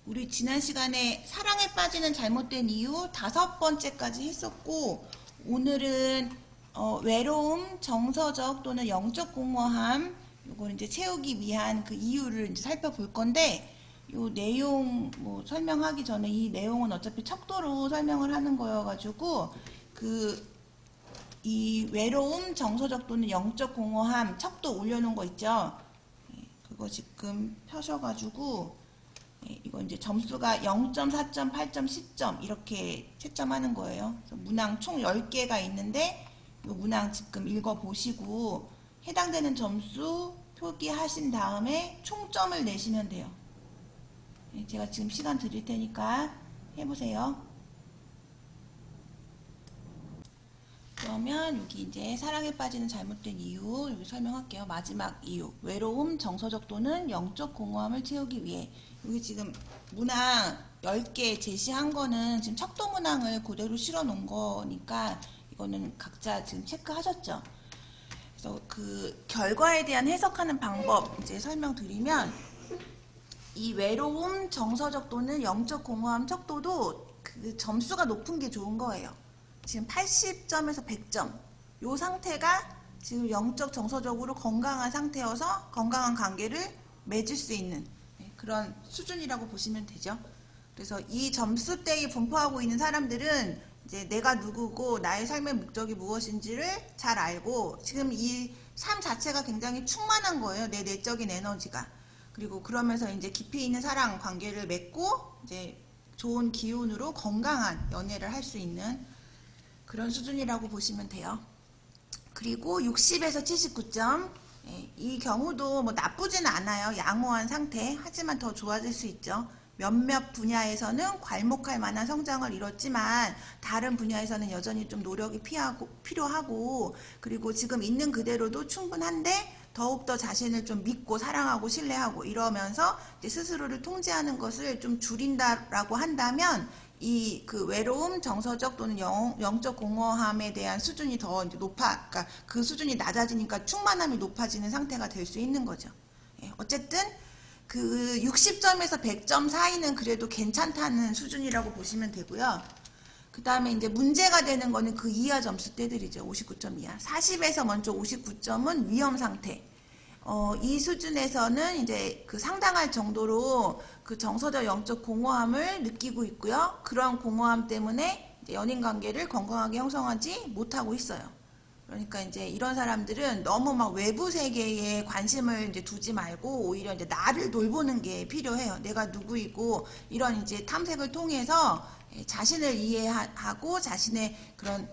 우리 지난 시간에 사랑에 빠지는 잘못된 이유 5번째까지 했었고, 오늘은 외로움, 정서적 또는 영적 공허함, 요걸 이제 채우기 위한 그 이유를 이제 살펴볼 건데, 요 내용 설명하기 전에 이 내용은 어차피 척도로 설명을 하는 거여가지고, 이 외로움, 정서적 또는 영적 공허함 척도 올려놓은 거 있죠? 그거 지금 펴셔가지고, 이거 이제 점수가 0점, 4점, 8점, 10점 이렇게 채점하는 거예요. 그래서 문항 총 10개가 있는데 이 문항 지금 읽어보시고 해당되는 점수 표기하신 다음에 총점을 내시면 돼요. 제가 지금 시간 드릴 테니까 해보세요. 그러면 여기 이제 사랑에 빠지는 잘못된 이유 여기 설명할게요. 마지막 이유, 외로움, 정서적 또는 영적 공허함을 채우기 위해. 여기 지금 문항 10개 제시한 거는 지금 척도 문항을 그대로 실어 놓은 거니까 이거는 각자 지금 체크하셨죠? 그래서 그 결과에 대한 해석하는 방법 이제 설명드리면, 이 외로움, 정서적 또는 영적 공허함 척도도 그 점수가 높은 게 좋은 거예요. 지금 80점에서 100점 요 상태가 지금 영적 정서적으로 건강한 상태여서 건강한 관계를 맺을 수 있는 그런 수준이라고 보시면 되죠. 그래서 이 점수대에 분포하고 있는 사람들은 이제 내가 누구고 나의 삶의 목적이 무엇인지를 잘 알고 지금 이 삶 자체가 굉장히 충만한 거예요. 내 내적인 에너지가. 그리고 그러면서 이제 깊이 있는 사랑 관계를 맺고 이제 좋은 기운으로 건강한 연애를 할 수 있는 그런 수준이라고 보시면 돼요. 그리고 60에서 79점, 이 경우도 뭐 나쁘진 않아요. 양호한 상태. 하지만 더 좋아질 수 있죠. 몇몇 분야에서는 괄목할 만한 성장을 이뤘지만 다른 분야에서는 여전히 좀 노력이 필요하고, 그리고 지금 있는 그대로도 충분한데 더욱더 자신을 좀 믿고 사랑하고 신뢰하고 이러면서 이제 스스로를 통제하는 것을 좀 줄인다라고 한다면 이 그 외로움, 정서적 또는 영적 공허함에 대한 수준이 더 이제 그러니까 그 수준이 낮아지니까 충만함이 높아지는 상태가 될 수 있는 거죠. 어쨌든 그 60점에서 100점 사이는 그래도 괜찮다는 수준이라고 보시면 되고요. 그 다음에 이제 문제가 되는 거는 그 이하 점수대들이죠. 59점 이하. 40에서 먼저 59점은 위험 상태. 이 수준에서는 이제 그 상당할 정도로 그 정서적 영적 공허함을 느끼고 있고요. 그런 공허함 때문에 이제 연인 관계를 건강하게 형성하지 못하고 있어요. 그러니까 이제 이런 사람들은 너무 막 외부 세계에 관심을 이제 두지 말고 오히려 이제 나를 돌보는 게 필요해요. 내가 누구이고 이런 이제 탐색을 통해서 자신을 이해하고 자신의 그런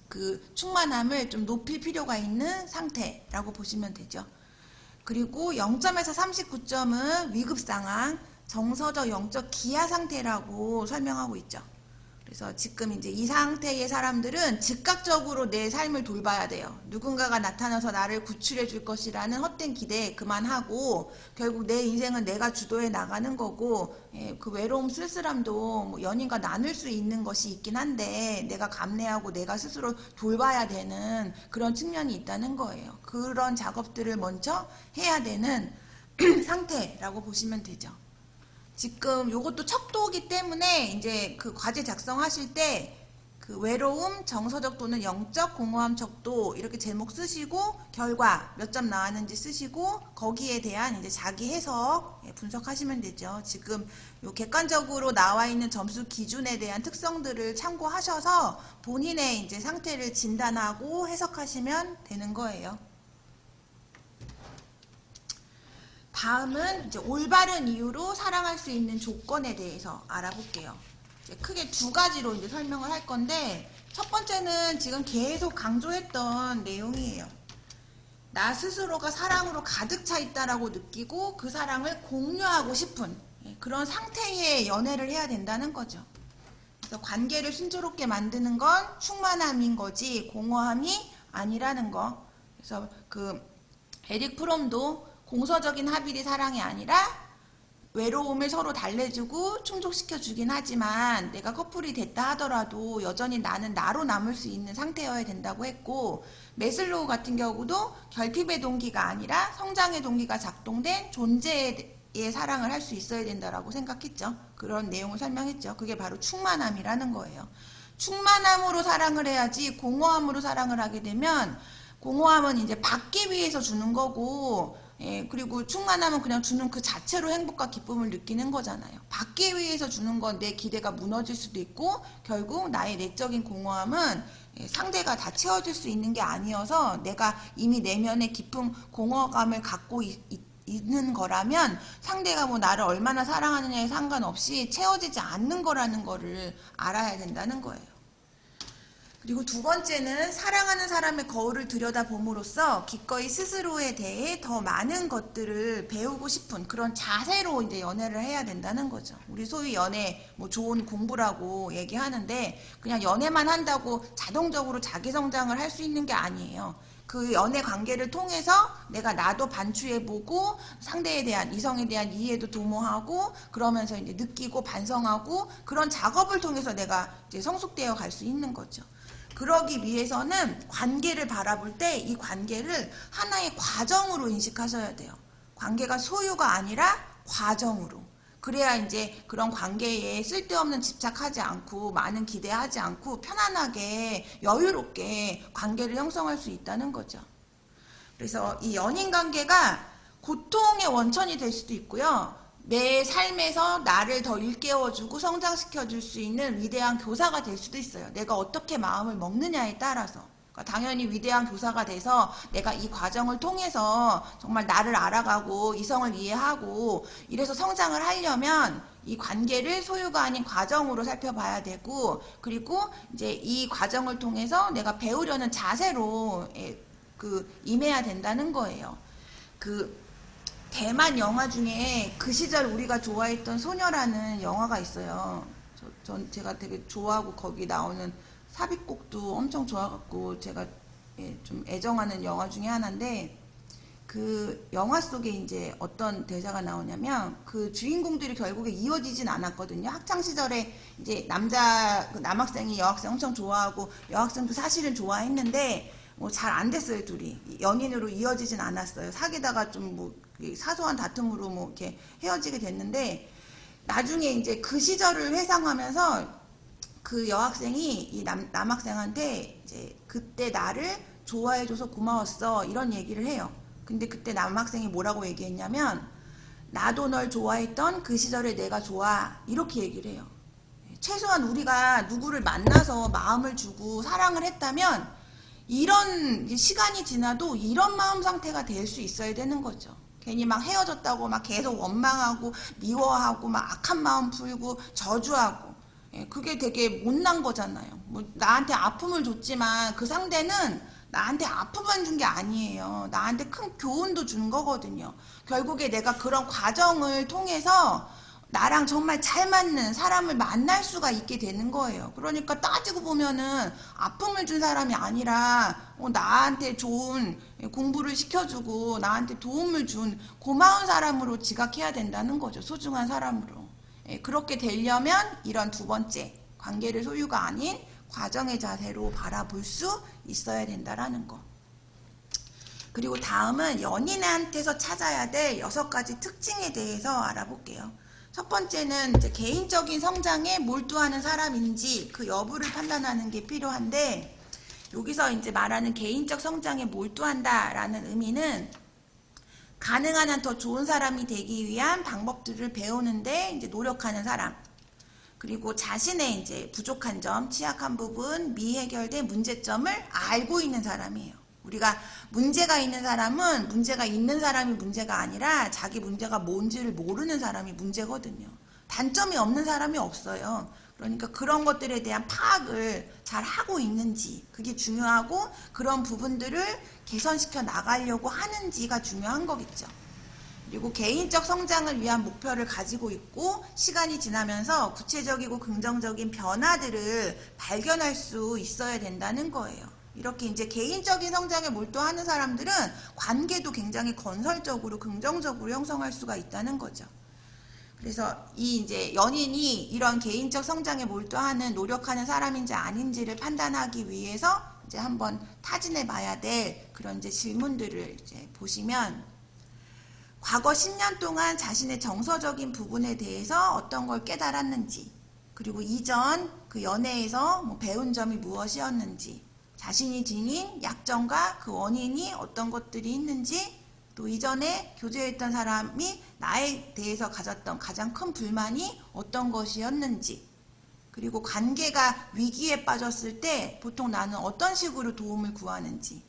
그 충만함을 좀 높일 필요가 있는 상태라고 보시면 되죠. 그리고 0점에서 39점은 위급 상황, 정서적 영적 기아 상태라고 설명하고 있죠. 그래서 지금 이제 이 상태의 사람들은 즉각적으로 내 삶을 돌봐야 돼요. 누군가가 나타나서 나를 구출해 줄 것이라는 헛된 기대 그만하고 결국 내 인생은 내가 주도해 나가는 거고, 그 외로움 쓸쓸함도 뭐 연인과 나눌 수 있는 것이 있긴 한데 내가 감내하고 내가 스스로 돌봐야 되는 그런 측면이 있다는 거예요. 그런 작업들을 먼저 해야 되는 상태라고 보시면 되죠. 지금 요것도 척도이기 때문에 이제 그 과제 작성하실 때 그 외로움, 정서적 또는 영적 공허함 척도 이렇게 제목 쓰시고 결과 몇 점 나왔는지 쓰시고 거기에 대한 이제 자기 해석 분석하시면 되죠. 지금 요 객관적으로 나와 있는 점수 기준에 대한 특성들을 참고하셔서 본인의 이제 상태를 진단하고 해석하시면 되는 거예요. 다음은 이제 올바른 이유로 사랑할 수 있는 조건에 대해서 알아볼게요. 이제 크게 두 가지로 이제 설명을 할 건데, 첫 번째는 지금 계속 강조했던 내용이에요. 나 스스로가 사랑으로 가득 차 있다라고 느끼고 그 사랑을 공유하고 싶은 그런 상태의 연애를 해야 된다는 거죠. 그래서 관계를 순조롭게 만드는 건 충만함인 거지 공허함이 아니라는 거. 그래서 그 에릭 프롬도 공서적인 합일이 사랑이 아니라 외로움을 서로 달래주고 충족시켜주긴 하지만 내가 커플이 됐다 하더라도 여전히 나는 나로 남을 수 있는 상태여야 된다고 했고, 매슬로우 같은 경우도 결핍의 동기가 아니라 성장의 동기가 작동된 존재의 사랑을 할 수 있어야 된다라고 생각했죠. 그런 내용을 설명했죠. 그게 바로 충만함이라는 거예요. 충만함으로 사랑을 해야지 공허함으로 사랑을 하게 되면 공허함은 이제 받기 위해서 주는 거고 그리고 충만함은 그냥 주는 그 자체로 행복과 기쁨을 느끼는 거잖아요. 받기 위해서 주는 건 내 기대가 무너질 수도 있고 결국 나의 내적인 공허함은 상대가 다 채워줄 수 있는 게 아니어서 내가 이미 내면에 깊은 공허감을 갖고 있는 거라면 상대가 뭐 나를 얼마나 사랑하느냐에 상관없이 채워지지 않는 거라는 거를 알아야 된다는 거예요. 그리고 두 번째는 사랑하는 사람의 거울을 들여다봄으로써 기꺼이 스스로에 대해 더 많은 것들을 배우고 싶은 그런 자세로 이제 연애를 해야 된다는 거죠. 우리 소위 연애 뭐 좋은 공부라고 얘기하는데 그냥 연애만 한다고 자동적으로 자기 성장을 할 수 있는 게 아니에요. 그 연애 관계를 통해서 내가 나도 반추해보고 상대에 대한 이성에 대한 이해도 도모하고 그러면서 이제 느끼고 반성하고 그런 작업을 통해서 내가 이제 성숙되어 갈 수 있는 거죠. 그러기 위해서는 관계를 바라볼 때 이 관계를 하나의 과정으로 인식하셔야 돼요. 관계가 소유가 아니라 과정으로. 그래야 이제 그런 관계에 쓸데없는 집착하지 않고 많은 기대하지 않고 편안하게 여유롭게 관계를 형성할 수 있다는 거죠. 그래서 이 연인 관계가 고통의 원천이 될 수도 있고요. 내 삶에서 나를 더 일깨워주고 성장시켜줄 수 있는 위대한 교사가 될 수도 있어요. 내가 어떻게 마음을 먹느냐에 따라서. 그러니까 당연히 위대한 교사가 돼서 내가 이 과정을 통해서 정말 나를 알아가고 이성을 이해하고 이래서 성장을 하려면 이 관계를 소유가 아닌 과정으로 살펴봐야 되고 그리고 이제 이 과정을 통해서 내가 배우려는 자세로 임해야 된다는 거예요. 대만 영화 중에 그 시절 우리가 좋아했던 소녀라는 영화가 있어요. 제가 되게 좋아하고 거기 나오는 삽입곡도 엄청 좋아갖고 제가 좀 애정하는 영화 중에 하나인데 그 영화 속에 이제 어떤 대사가 나오냐면 그 주인공들이 결국에 이어지진 않았거든요. 학창 시절에 이제 그 남학생이 여학생 엄청 좋아하고 여학생도 사실은 좋아했는데 뭐 잘 안 됐어요. 둘이 연인으로 이어지진 않았어요. 사귀다가 좀 뭐 사소한 다툼으로 뭐 이렇게 헤어지게 됐는데 나중에 이제 그 시절을 회상하면서 그 여학생이 이 남학생한테 이제 그때 나를 좋아해줘서 고마웠어 이런 얘기를 해요. 근데 그때 남학생이 뭐라고 얘기했냐면 나도 널 좋아했던 그 시절에 내가 좋아 이렇게 얘기를 해요. 최소한 우리가 누구를 만나서 마음을 주고 사랑을 했다면 이런 시간이 지나도 이런 마음 상태가 될 수 있어야 되는 거죠. 괜히 막 헤어졌다고 막 계속 원망하고 미워하고 막 악한 마음 풀고 저주하고 그게 되게 못난 거잖아요. 뭐 나한테 아픔을 줬지만 그 상대는 나한테 아픔만 준 게 아니에요. 나한테 큰 교훈도 준 거거든요. 결국에 내가 그런 과정을 통해서 나랑 정말 잘 맞는 사람을 만날 수가 있게 되는 거예요. 그러니까 따지고 보면은 아픔을 준 사람이 아니라 나한테 좋은 공부를 시켜주고 나한테 도움을 준 고마운 사람으로 지각해야 된다는 거죠. 소중한 사람으로. 그렇게 되려면 이런 두 번째 관계를 소유가 아닌 과정의 자세로 바라볼 수 있어야 된다라는 거. 그리고 다음은 연인한테서 찾아야 될 6가지 특징에 대해서 알아볼게요. 첫 번째는 이제 개인적인 성장에 몰두하는 사람인지 그 여부를 판단하는 게 필요한데 여기서 이제 말하는 개인적 성장에 몰두한다라는 의미는 가능한 한 더 좋은 사람이 되기 위한 방법들을 배우는데 이제 노력하는 사람. 그리고 자신의 이제 부족한 점, 취약한 부분, 미해결된 문제점을 알고 있는 사람이에요. 우리가 문제가 있는 사람은 문제가 있는 사람이 문제가 아니라 자기 문제가 뭔지를 모르는 사람이 문제거든요. 단점이 없는 사람이 없어요. 그러니까 그런 것들에 대한 파악을 잘 하고 있는지 그게 중요하고 그런 부분들을 개선시켜 나가려고 하는지가 중요한 거겠죠. 그리고 개인적 성장을 위한 목표를 가지고 있고 시간이 지나면서 구체적이고 긍정적인 변화들을 발견할 수 있어야 된다는 거예요. 이렇게 이제 개인적인 성장에 몰두하는 사람들은 관계도 굉장히 건설적으로 긍정적으로 형성할 수가 있다는 거죠. 그래서 이 이제 연인이 이런 개인적 성장에 몰두하는 노력하는 사람인지 아닌지를 판단하기 위해서 이제 한번 타진해 봐야 될 그런 이제 질문들을 이제 보시면 과거 10년 동안 자신의 정서적인 부분에 대해서 어떤 걸 깨달았는지, 그리고 이전 그 연애에서 뭐 배운 점이 무엇이었는지, 자신이 지닌 약점과 그 원인이 어떤 것들이 있는지, 또 이전에 교제했던 사람이 나에 대해서 가졌던 가장 큰 불만이 어떤 것이었는지, 그리고 관계가 위기에 빠졌을 때 보통 나는 어떤 식으로 도움을 구하는지,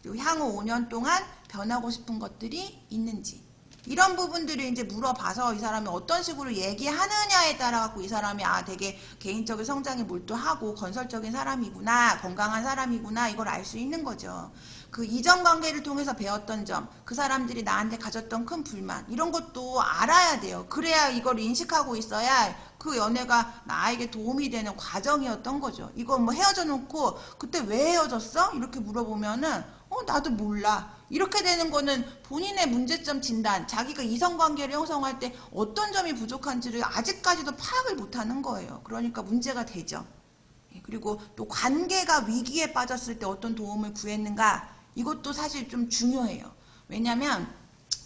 그리고 향후 5년 동안 변하고 싶은 것들이 있는지, 이런 부분들을 이제 물어봐서 이 사람이 어떤 식으로 얘기하느냐에 따라 갖고 이 사람이 되게 개인적인 성장에 몰두하고 건설적인 사람이구나, 건강한 사람이구나, 이걸 알 수 있는 거죠. 그 이전 관계를 통해서 배웠던 점, 그 사람들이 나한테 가졌던 큰 불만, 이런 것도 알아야 돼요. 그래야 이걸 인식하고 있어야 그 연애가 나에게 도움이 되는 과정이었던 거죠. 이거 뭐 헤어져 놓고 그때 왜 헤어졌어? 이렇게 물어보면은 나도 몰라. 이렇게 되는 거는 본인의 문제점 진단, 자기가 이성관계를 형성할 때 어떤 점이 부족한지를 아직까지도 파악을 못하는 거예요. 그러니까 문제가 되죠. 그리고 또 관계가 위기에 빠졌을 때 어떤 도움을 구했는가, 이것도 사실 좀 중요해요. 왜냐면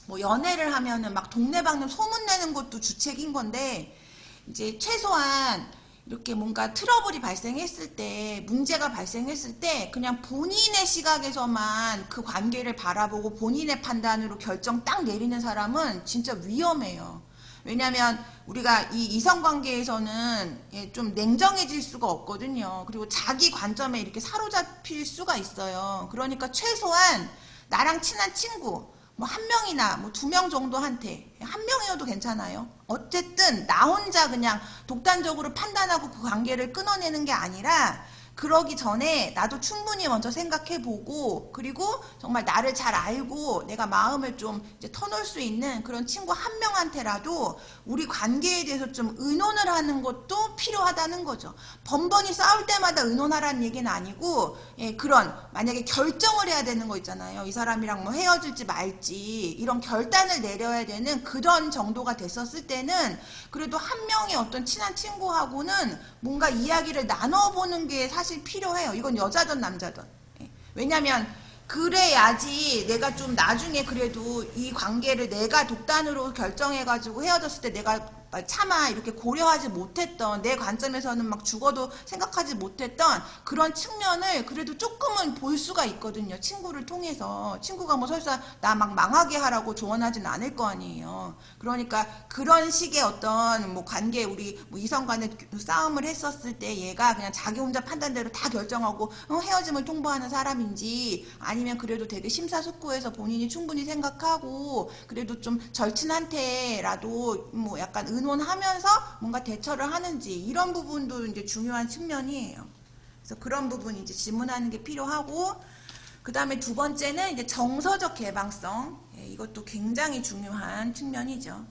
뭐 연애를 하면은 막 동네방네 소문내는 것도 주책인 건데, 이제 최소한 이렇게 뭔가 트러블이 발생했을 때, 문제가 발생했을 때 그냥 본인의 시각에서만 그 관계를 바라보고 본인의 판단으로 결정 딱 내리는 사람은 진짜 위험해요. 왜냐면 우리가 이 이성관계에서는 좀 냉정해질 수가 없거든요. 그리고 자기 관점에 이렇게 사로잡힐 수가 있어요. 그러니까 최소한 나랑 친한 친구 뭐 한 명이나 뭐 2명 정도한테, 한 명이어도 괜찮아요. 어쨌든 나 혼자 그냥 독단적으로 판단하고 그 관계를 끊어내는 게 아니라, 그러기 전에 나도 충분히 먼저 생각해보고, 그리고 정말 나를 잘 알고 내가 마음을 좀 이제 터놓을 수 있는 그런 친구 한 명한테라도 우리 관계에 대해서 좀 의논을 하는 것도 필요하다는 거죠. 번번이 싸울 때마다 의논하라는 얘기는 아니고, 그런 만약에 결정을 해야 되는 거 있잖아요. 이 사람이랑 뭐 헤어질지 말지 이런 결단을 내려야 되는 그런 정도가 됐었을 때는 그래도 한 명의 어떤 친한 친구하고는 뭔가 이야기를 나눠보는 게 사실 필요해요. 이건 여자든 남자든. 왜냐면 그래야지 내가 좀 나중에 그래도 이 관계를 내가 독단으로 결정해가지고 헤어졌을 때 내가 차마 이렇게 고려하지 못했던, 내 관점에서는 막 죽어도 생각하지 못했던 그런 측면을 그래도 조금은 볼 수가 있거든요. 친구를 통해서. 친구가 뭐 설사 나 막 망하게 하라고 조언하진 않을 거 아니에요. 그러니까 그런 식의 어떤 뭐 관계, 우리 뭐 이성 간에 싸움을 했었을 때 얘가 그냥 자기 혼자 판단대로 다 결정하고 헤어짐을 통보하는 사람인지, 아니면 그래도 되게 심사숙고해서 본인이 충분히 생각하고 그래도 좀 절친한테라도 뭐 약간 의논하면서 뭔가 대처를 하는지, 이런 부분도 이제 중요한 측면이에요. 그래서 그런 부분 이제 질문하는 게 필요하고, 그 다음에 두 번째는 이제 정서적 개방성. 이것도 굉장히 중요한 측면이죠.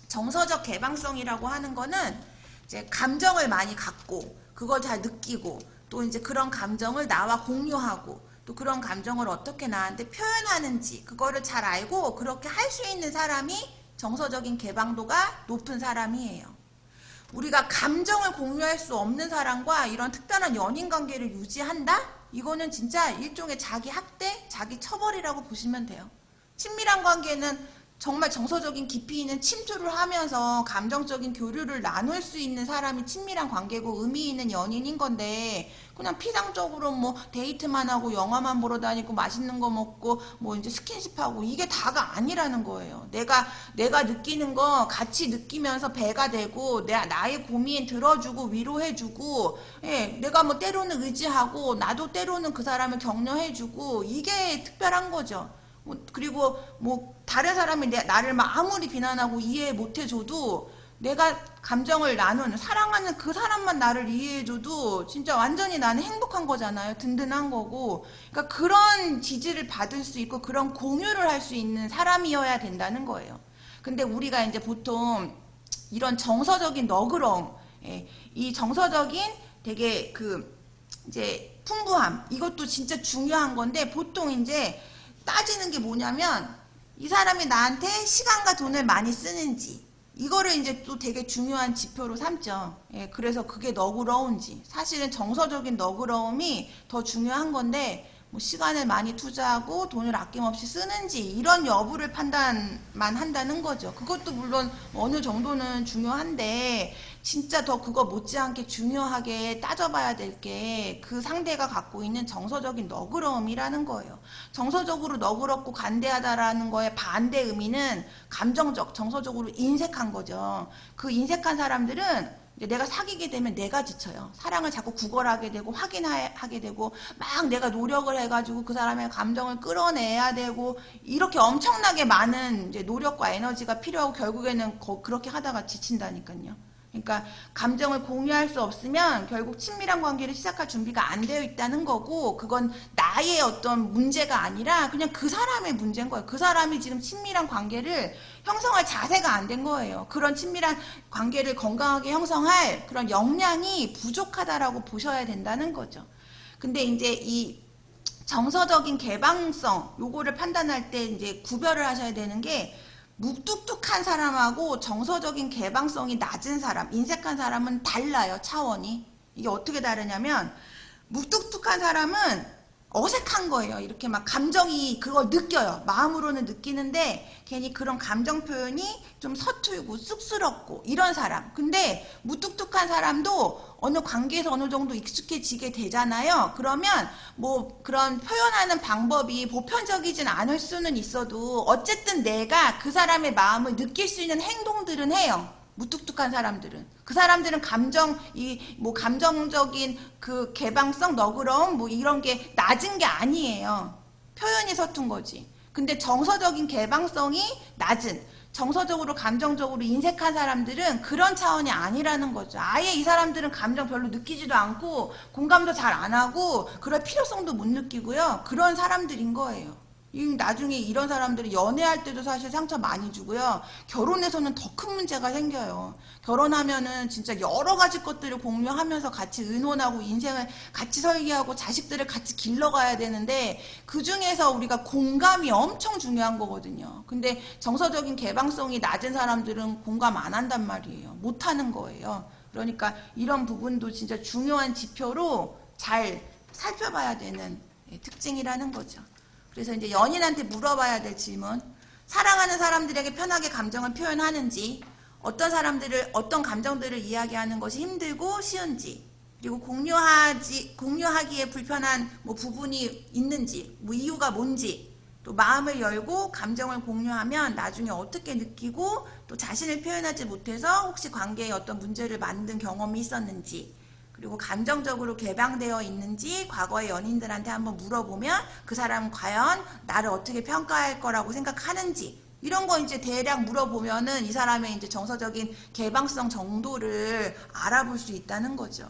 정서적 개방성이라고 하는 거는 이제 감정을 많이 갖고 그걸 잘 느끼고, 또 이제 그런 감정을 나와 공유하고, 또 그런 감정을 어떻게 나한테 표현하는지 그거를 잘 알고 그렇게 할 수 있는 사람이 정서적인 개방도가 높은 사람이에요. 우리가 감정을 공유할 수 없는 사람과 이런 특별한 연인 관계를 유지한다? 이거는 진짜 일종의 자기 학대, 자기 처벌이라고 보시면 돼요. 친밀한 관계는 정말 정서적인 깊이 있는 침투를 하면서 감정적인 교류를 나눌 수 있는 사람이 친밀한 관계고 의미 있는 연인인 건데, 그냥 피상적으로 뭐 데이트만 하고 영화만 보러 다니고 맛있는 거 먹고 뭐 이제 스킨십하고 이게 다가 아니라는 거예요. 내가 느끼는 거 같이 느끼면서 배가 되고, 나의 고민 들어주고 위로해주고, 내가 뭐 때로는 의지하고 나도 때로는 그 사람을 격려해주고, 이게 특별한 거죠. 그리고 뭐 다른 사람이 나를 막 아무리 비난하고 이해 못해줘도 내가 감정을 나누는, 사랑하는 그 사람만 나를 이해해줘도 진짜 완전히 나는 행복한 거잖아요. 든든한 거고. 그러니까 그런 지지를 받을 수 있고 그런 공유를 할 수 있는 사람이어야 된다는 거예요. 근데 우리가 이제 보통 이런 정서적인 너그러움, 이 정서적인 되게 이제 풍부함, 이것도 진짜 중요한 건데, 보통 이제 따지는 게 뭐냐면 이 사람이 나한테 시간과 돈을 많이 쓰는지, 이거를 이제 또 되게 중요한 지표로 삼죠. 그래서 그게 너그러운지, 사실은 정서적인 너그러움이 더 중요한 건데, 뭐 시간을 많이 투자하고 돈을 아낌없이 쓰는지 이런 여부를 판단만 한다는 거죠. 그것도 물론 어느 정도는 중요한데 진짜 더 그거 못지않게 중요하게 따져봐야 될 게 그 상대가 갖고 있는 정서적인 너그러움이라는 거예요. 정서적으로 너그럽고 간대하다라는 거의 반대 의미는 감정적, 정서적으로 인색한 거죠. 그 인색한 사람들은 내가 사귀게 되면 내가 지쳐요. 사랑을 자꾸 구걸하게 되고 확인하게 되고 막 내가 노력을 해가지고 그 사람의 감정을 끌어내야 되고 이렇게 엄청나게 많은 이제 노력과 에너지가 필요하고 결국에는 그렇게 하다가 지친다니까요. 그러니까 감정을 공유할 수 없으면 결국 친밀한 관계를 시작할 준비가 안 되어 있다는 거고 그건 나의 어떤 문제가 아니라 그냥 그 사람의 문제인 거예요. 그 사람이 지금 친밀한 관계를 형성할 자세가 안 된 거예요. 그런 친밀한 관계를 건강하게 형성할 그런 역량이 부족하다라고 보셔야 된다는 거죠. 근데 이제 이 정서적인 개방성 요거를 판단할 때 이제 구별을 하셔야 되는 게 묵뚝뚝한 사람하고 정서적인 개방성이 낮은 사람, 인색한 사람은 달라요, 차원이. 이게 어떻게 다르냐면 묵뚝뚝한 사람은 어색한 거예요. 이렇게 막 감정이 그걸 느껴요. 마음으로는 느끼는데 괜히 그런 감정 표현이 좀 서툴고 쑥스럽고 이런 사람. 근데 무뚝뚝한 사람도 어느 관계에서 어느 정도 익숙해지게 되잖아요. 그러면 뭐 그런 표현하는 방법이 보편적이진 않을 수는 있어도 어쨌든 내가 그 사람의 마음을 느낄 수 있는 행동들은 해요. 무뚝뚝한 사람들은. 그 사람들은 감정적인 그 개방성, 너그러움, 뭐 이런 게 낮은 게 아니에요. 표현이 서툰 거지. 근데 정서적인 개방성이 낮은, 정서적으로, 감정적으로 인색한 사람들은 그런 차원이 아니라는 거죠. 아예 이 사람들은 감정 별로 느끼지도 않고, 공감도 잘 안 하고, 그럴 필요성도 못 느끼고요. 그런 사람들인 거예요. 나중에 이런 사람들이 연애할 때도 사실 상처 많이 주고요. 결혼해서는 더 큰 문제가 생겨요. 결혼하면은 진짜 여러 가지 것들을 공유하면서 같이 의논하고 인생을 같이 설계하고 자식들을 같이 길러가야 되는데 그 중에서 우리가 공감이 엄청 중요한 거거든요. 근데 정서적인 개방성이 낮은 사람들은 공감 안 한단 말이에요. 못 하는 거예요. 그러니까 이런 부분도 진짜 중요한 지표로 잘 살펴봐야 되는 특징이라는 거죠. 그래서 이제 연인한테 물어봐야 될 질문. 사랑하는 사람들에게 편하게 감정을 표현하는지, 어떤 감정들을 이야기하는 것이 힘들고 쉬운지, 그리고 공유하기에 불편한 뭐 부분이 있는지, 뭐 이유가 뭔지, 또 마음을 열고 감정을 공유하면 나중에 어떻게 느끼고 또 자신을 표현하지 못해서 혹시 관계에 어떤 문제를 만든 경험이 있었는지, 그리고 감정적으로 개방되어 있는지 과거의 연인들한테 한번 물어보면 그 사람은 과연 나를 어떻게 평가할 거라고 생각하는지 이런 거 이제 대략 물어보면은 이 사람의 이제 정서적인 개방성 정도를 알아볼 수 있다는 거죠.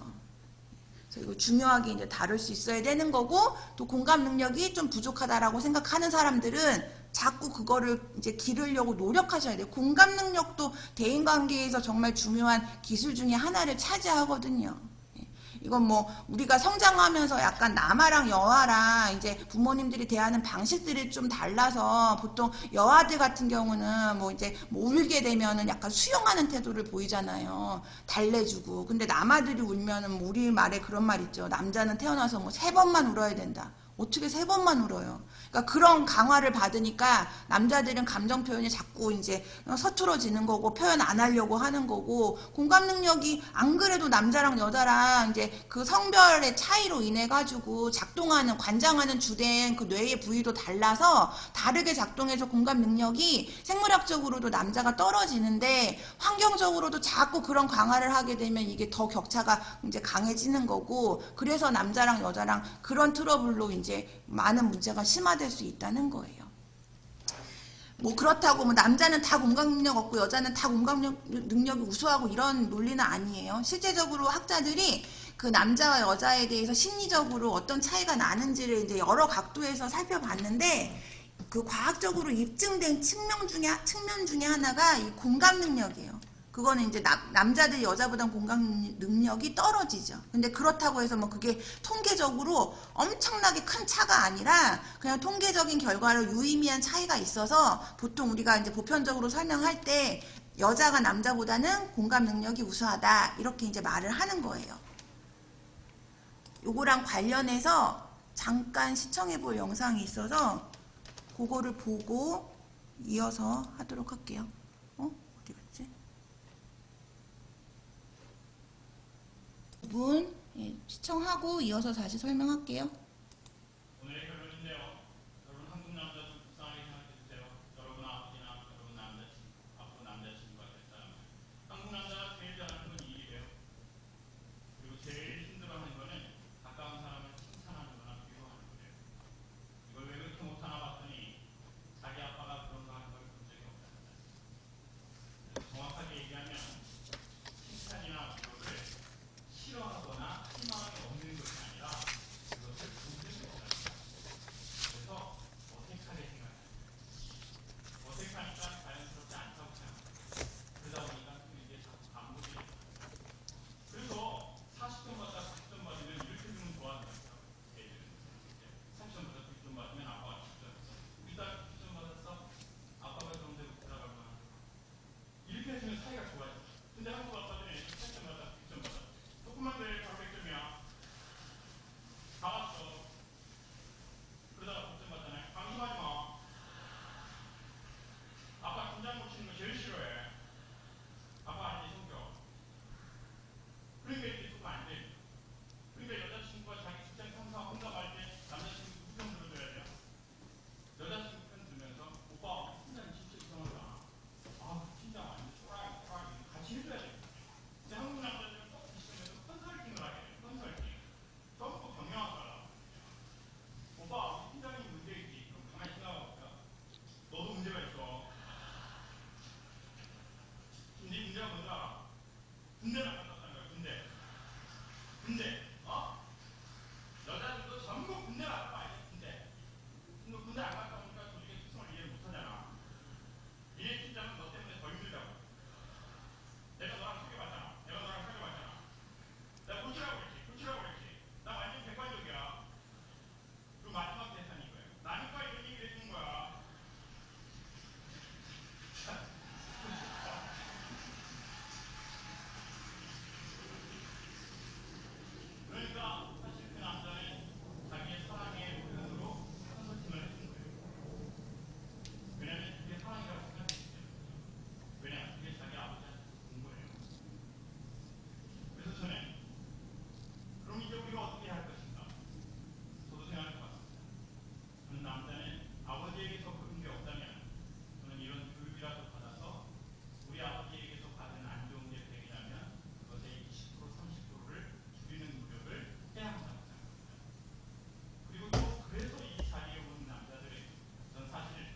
그래서 이거 중요하게 이제 다룰 수 있어야 되는 거고 또 공감 능력이 좀 부족하다라고 생각하는 사람들은 자꾸 그거를 이제 기르려고 노력하셔야 돼요. 공감 능력도 대인관계에서 정말 중요한 기술 중에 하나를 차지하거든요. 이건 뭐 우리가 성장하면서 약간 남아랑 여아랑 이제 부모님들이 대하는 방식들이 좀 달라서 보통 여아들 같은 경우는 뭐 이제 뭐 울게 되면은 약간 수용하는 태도를 보이잖아요. 달래주고. 근데 남아들이 울면은 뭐 우리 말에 그런 말 있죠. 남자는 태어나서 뭐 3번만 울어야 된다. 어떻게 3번만 울어요? 그러니까 그런 강화를 받으니까 남자들은 감정 표현이 자꾸 이제 서툴어지는 거고 표현 안 하려고 하는 거고 공감 능력이 안 그래도 남자랑 여자랑 이제 그 성별의 차이로 인해 가지고 관장하는 주된 그 뇌의 부위도 달라서 다르게 작동해서 공감 능력이 생물학적으로도 남자가 떨어지는데 환경적으로도 자꾸 그런 강화를 하게 되면 이게 더 격차가 이제 강해지는 거고 그래서 남자랑 여자랑 그런 트러블로 이제 많은 문제가 심화될 수 있다는 거예요. 뭐 그렇다고 뭐 남자는 다 공감 능력 없고 여자는 다 공감 능력이 우수하고 이런 논리는 아니에요. 실제적으로 학자들이 그 남자와 여자에 대해서 심리적으로 어떤 차이가 나는지를 이제 여러 각도에서 살펴봤는데 그 과학적으로 입증된 측면 중에 하나가 이 공감 능력이에요. 그거는 이제 남자들이 여자보다 공감 능력이 떨어지죠. 근데 그렇다고 해서 뭐 그게 통계적으로 엄청나게 큰 차가 아니라 그냥 통계적인 결과로 유의미한 차이가 있어서 보통 우리가 이제 보편적으로 설명할 때 여자가 남자보다는 공감 능력이 우수하다 이렇게 이제 말을 하는 거예요. 요거랑 관련해서 잠깐 시청해 볼 영상이 있어서 그거를 보고 이어서 하도록 할게요. 어디 갔지? 부분 시청하고 이어서 다시 설명할게요. 오늘의 결론인데요. 여러분 한국 남자들 불쌍하게 생각해주세요. 여러분 아버지나 여러분 남자친구, 앞으로 남자친구가 될 사람은 한국 남자가 제일 잘하는 건 일이래요. 그리고 제일 힘들어하는 거는 가까운 사람을 칭찬하는 거나 위로하는 거예요. 이걸 왜 그렇게 못하나 봤더니 자기 아빠가 그런 거 하는 걸 본 적이 없답니다. 정확하게 얘기하면 칭찬이나 위로를 싫어하거나 희망이 없는 것이 아니라 그것을 보는 것이다. 그래서 어색하게 생각합니다. 어색하니까 자연스럽지 않다고 생각합니다. 그러다 보니까 이게 자꾸 반복이 됩니다. 그래서 40점 받다 90점 받으면 이렇게 주면 좋아하는 거죠. 애들은 40점 받다 90점 받으면 아빠가 10점 했어. 우리 딸 90점 받았어. 아빠가 좀 대고 돌아갈 만한 이렇게 해주면 사이가 좋아져. 근데 한국 아빠들은 80점 받다 90점 받아. 조금만 더 바로 100점이야. 다 왔어. 그러다가 걱정 받잖아요. 방심하지 마. 아빠 긴장 못 치는 거 제일 싫어해. 아빠 아닌데 성격. 그러니까 이게 조금 안 돼. 그러니까 여자친구가 자기 직장 상사 혼담할 때 남자친구 편 들어줘야 돼요. 여자친구 편 들면서 오빠 팀장님 진짜 이상하다. 아 팀장 완전 쪼라이 같이 해줘야 돼. 근데 한국 남자들은 꼭 비슷하면서 컨설팅을 하게 돼요. 컨설팅. 전부 경영학과라. 오빠 우리 팀장님 문제 있지. 그럼 가만히 생각해볼까. 너도 문제가 있어. 네 문제가 뭔지 알아? 군대를 안 갔다 왔다는 거야. 군대. 여자들도 전부 군대 갔다 와야 돼. 군대 안 갔다 오니까 도중에 특성을 이해 못하잖아. 니네 팀장은 너 때문에 더 힘들다고. 내가 너랑 사귀어봤잖아. 내가 꼴찌라고 그랬지. 나 완전 객관적이야. 그리고 마지막 대사는 이거예요. 나니까 이런 얘기를 해준 거야. 그러니까 사실 그 남자는 자기의 사랑의 표현으로 컨설팅을 해준 거예요. 왜냐면 그게 사랑이라고 생각했기 때문에. 왜냐면 그게 자기 아버지한테 준 거예요. 그래서 저는 그럼 이제 우리가 어떻게 할 것인가? 저도 생각해 봤습니다. 저는 남자는 아버지에게서 배운 게 없다면 저는 이런 교육이라도 받아서 우리 아버지에게서 받은 안 좋은 게 100이라면 그것의 20% 30%를 줄이는 노력을 해야 한다고 생각합니다. 그리고 또 그래서 이 자리에 온 남자들은 전 사실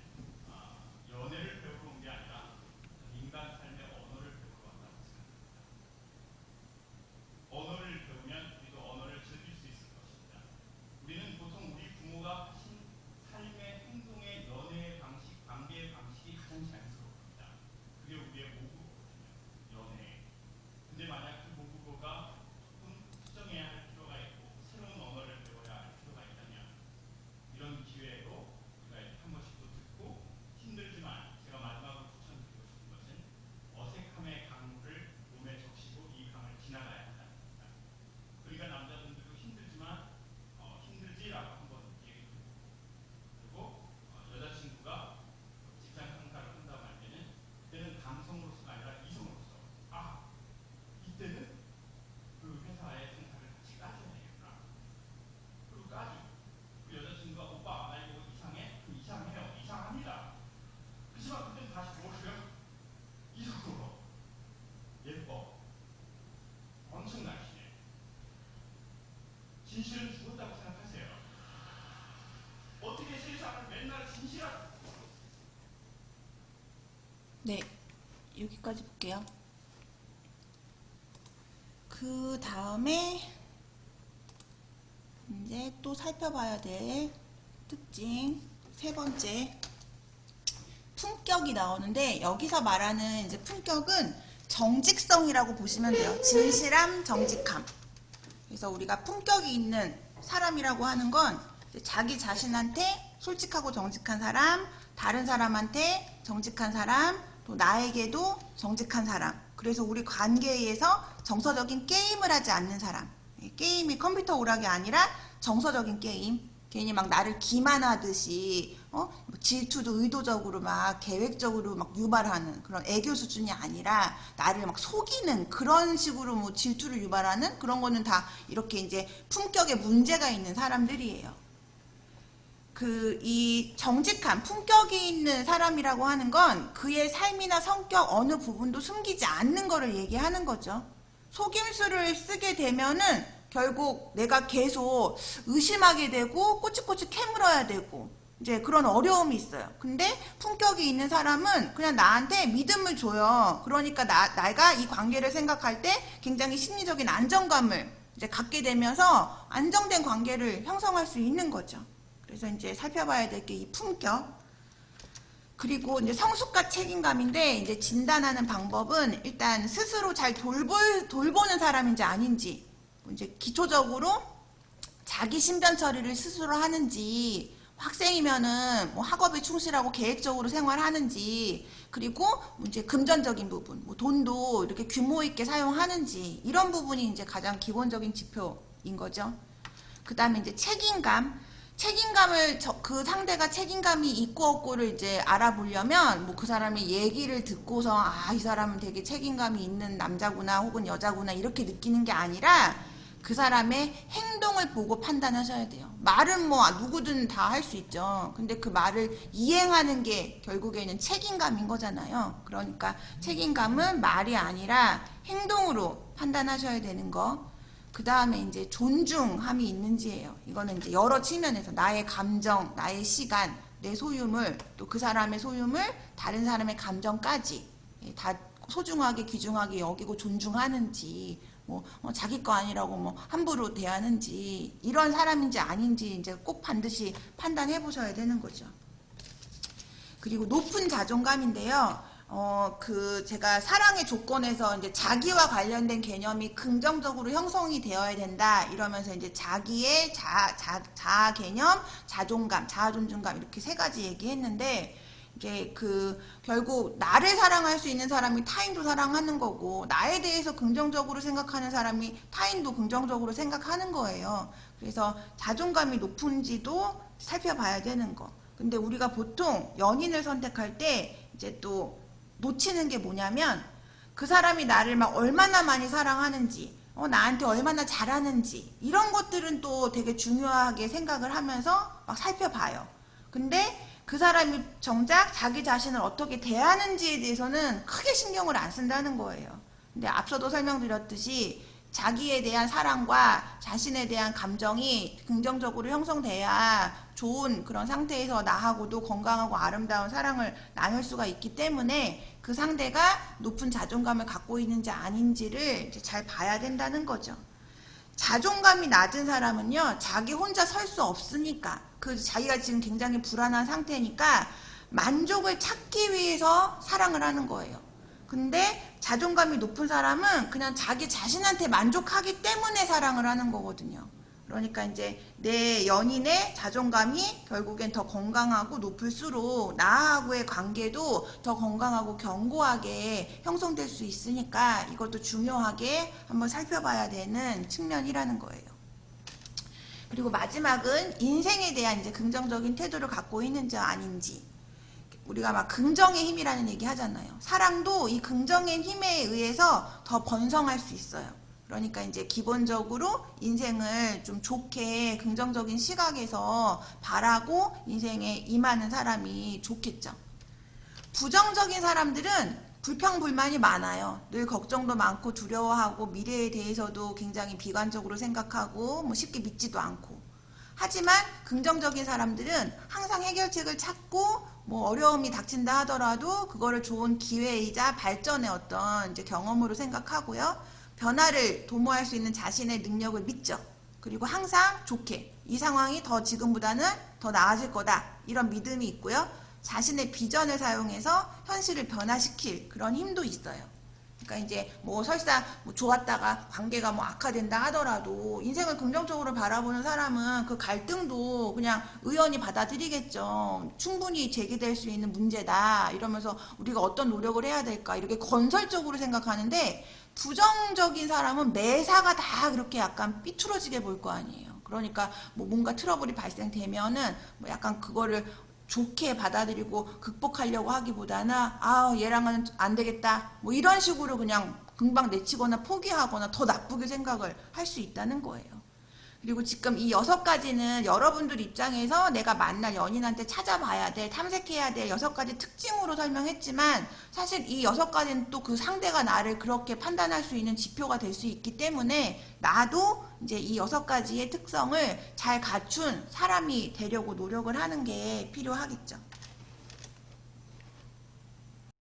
연애를 배우러 온 게 아니라 인간 삶의 언어를 배우러 왔다고 생각합니다. 언어를 배우면 우리도 언어를 즐길 수 있을 것입니다. 우리는 보통 우리 부모가 하신 삶의 행동의 연애의 방식, 관계의 방식이 가장 자연스럽습니다. 그게 우리의 모국어거든요. 연애. 근데 만약 그 모국어가 조금 수정해야 할 필요가 있고 새로운 언어를 배워야 할 필요가 있다면 이런 기회로 우리가 이렇게 한 번씩 또 듣고 힘들지만 제가 마지막으로 추천드리고 싶은 것은 어색함의 강물을 몸에 적시고 이 강을 지나가야 한다는 겁니다. 그러니까 남자분들도 힘들지만 힘들지라고 한번 얘기를 해보고 그리고 여자친구가 직장 상사를 한다고 할 때는 감성으로서가 아니라 이성으로서 이때는 그 회사의 상사를 같이 까줘야 되겠구나. 그리고 까지. 그 여자친구가 오빠 나 이거 이상해? 그럼 이상해요. 이상합니다. 그렇지만 그때는 다시 무엇이요? 이성으로 예뻐. 엄청 날씬해. 진실은 죽었다고 생각하세요. 어떻게 세상을 맨날 진실한 네, 여기까지 볼게요. 그 다음에 이제 또 살펴봐야 될 특징 세 번째 품격이 나오는데 여기서 말하는 이제 품격은 정직성이라고 보시면 돼요. 진실함, 정직함. 그래서 우리가 품격이 있는 사람이라고 하는 건 자기 자신한테 솔직하고 정직한 사람, 다른 사람한테 정직한 사람, 또 나에게도 정직한 사람. 그래서 우리 관계에서 정서적인 게임을 하지 않는 사람. 게임이 컴퓨터 오락이 아니라 정서적인 게임, 괜히 막 나를 기만하듯이 뭐 질투도 의도적으로 막 계획적으로 막 유발하는 그런 애교 수준이 아니라 나를 막 속이는 그런 식으로 뭐 질투를 유발하는 그런 거는 다 이렇게 이제 품격에 문제가 있는 사람들이에요. 이 정직한 품격이 있는 사람이라고 하는 건 그의 삶이나 성격 어느 부분도 숨기지 않는 거를 얘기하는 거죠. 속임수를 쓰게 되면은 결국 내가 계속 의심하게 되고 꼬치꼬치 캐물어야 되고 이제 그런 어려움이 있어요. 근데 품격이 있는 사람은 그냥 나한테 믿음을 줘요. 그러니까 내가 이 관계를 생각할 때 굉장히 심리적인 안정감을 이제 갖게 되면서 안정된 관계를 형성할 수 있는 거죠. 그래서 이제 살펴봐야 될 게 이 품격. 그리고 이제 성숙과 책임감인데 이제 진단하는 방법은 일단 스스로 잘 돌보는 사람인지 아닌지, 이제 기초적으로 자기 신변 처리를 스스로 하는지, 학생이면은 뭐 학업에 충실하고 계획적으로 생활하는지, 그리고 이제 금전적인 부분, 뭐 돈도 이렇게 규모 있게 사용하는지, 이런 부분이 이제 가장 기본적인 지표인 거죠. 그 다음에 이제 책임감을 그 상대가 책임감이 있고 없고를 이제 알아보려면 뭐 그 사람의 얘기를 듣고서 이 사람은 되게 책임감이 있는 남자구나 혹은 여자구나 이렇게 느끼는 게 아니라 그 사람의 행동을 보고 판단하셔야 돼요. 말은 뭐 누구든 다 할 수 있죠. 근데 그 말을 이행하는 게 결국에는 책임감인 거잖아요. 그러니까 책임감은 말이 아니라 행동으로 판단하셔야 되는 거. 그 다음에 이제 존중함이 있는지예요. 이거는 이제 여러 측면에서 나의 감정, 나의 시간, 내 소유물, 또 그 사람의 소유물, 다른 사람의 감정까지 다 소중하게 귀중하게 여기고 존중하는지, 뭐 자기 거 아니라고 뭐 함부로 대하는지, 이런 사람인지 아닌지 이제 꼭 반드시 판단해 보셔야 되는 거죠. 그리고 높은 자존감인데요. 제가 사랑의 조건에서 이제 자기와 관련된 개념이 긍정적으로 형성이 되어야 된다 이러면서 이제 자기의 자아 개념, 자존감, 자아 존중감 이렇게 세 가지 얘기했는데, 이제 결국 나를 사랑할 수 있는 사람이 타인도 사랑하는 거고, 나에 대해서 긍정적으로 생각하는 사람이 타인도 긍정적으로 생각하는 거예요. 그래서 자존감이 높은지도 살펴봐야 되는 거. 근데 우리가 보통 연인을 선택할 때 이제 또 놓치는 게 뭐냐면, 그 사람이 나를 막 얼마나 많이 사랑하는지, 나한테 얼마나 잘하는지, 이런 것들은 또 되게 중요하게 생각을 하면서 막 살펴봐요. 근데 그 사람이 정작 자기 자신을 어떻게 대하는지에 대해서는 크게 신경을 안 쓴다는 거예요. 근데 앞서도 설명드렸듯이 자기에 대한 사랑과 자신에 대한 감정이 긍정적으로 형성돼야 좋은 그런 상태에서 나하고도 건강하고 아름다운 사랑을 나눌 수가 있기 때문에 그 상대가 높은 자존감을 갖고 있는지 아닌지를 이제 잘 봐야 된다는 거죠. 자존감이 낮은 사람은요, 자기 혼자 설 수 없으니까, 자기가 지금 굉장히 불안한 상태니까 만족을 찾기 위해서 사랑을 하는 거예요. 근데 자존감이 높은 사람은 그냥 자기 자신한테 만족하기 때문에 사랑을 하는 거거든요. 그러니까 이제 내 연인의 자존감이 결국엔 더 건강하고 높을수록 나하고의 관계도 더 건강하고 견고하게 형성될 수 있으니까 이것도 중요하게 한번 살펴봐야 되는 측면이라는 거예요. 그리고 마지막은 인생에 대한 이제 긍정적인 태도를 갖고 있는지 아닌지. 우리가 막 긍정의 힘이라는 얘기 하잖아요. 사랑도 이 긍정의 힘에 의해서 더 번성할 수 있어요. 그러니까 이제 기본적으로 인생을 좀 좋게 긍정적인 시각에서 바라고 인생에 임하는 사람이 좋겠죠. 부정적인 사람들은 불평불만이 많아요. 늘 걱정도 많고 두려워하고 미래에 대해서도 굉장히 비관적으로 생각하고 뭐 쉽게 믿지도 않고. 하지만 긍정적인 사람들은 항상 해결책을 찾고 뭐 어려움이 닥친다 하더라도 그거를 좋은 기회이자 발전의 어떤 이제 경험으로 생각하고요. 변화를 도모할 수 있는 자신의 능력을 믿죠. 그리고 항상 좋게 이 상황이 더 지금보다는 더 나아질 거다 이런 믿음이 있고요. 자신의 비전을 사용해서 현실을 변화시킬 그런 힘도 있어요. 그러니까 이제 뭐 설사 뭐 좋았다가 관계가 뭐 악화된다 하더라도 인생을 긍정적으로 바라보는 사람은 그 갈등도 그냥 의연히 받아들이겠죠. 충분히 제기될 수 있는 문제다 이러면서 우리가 어떤 노력을 해야 될까 이렇게 건설적으로 생각하는데, 부정적인 사람은 매사가 다 그렇게 약간 삐뚤어지게 볼 거 아니에요. 그러니까 뭐 뭔가 트러블이 발생되면은 뭐 약간 그거를 좋게 받아들이고 극복하려고 하기보다는 아 얘랑은 안 되겠다 뭐 이런 식으로 그냥 금방 내치거나 포기하거나 더 나쁘게 생각을 할 수 있다는 거예요. 그리고 지금 이 6가지는 여러분들 입장에서 내가 만날 연인한테 찾아봐야 될, 탐색해야 될 6가지 특징으로 설명했지만 사실 이 6가지는 또 그 상대가 나를 그렇게 판단할 수 있는 지표가 될 수 있기 때문에 나도 이제 이 6가지의 특성을 잘 갖춘 사람이 되려고 노력을 하는 게 필요하겠죠.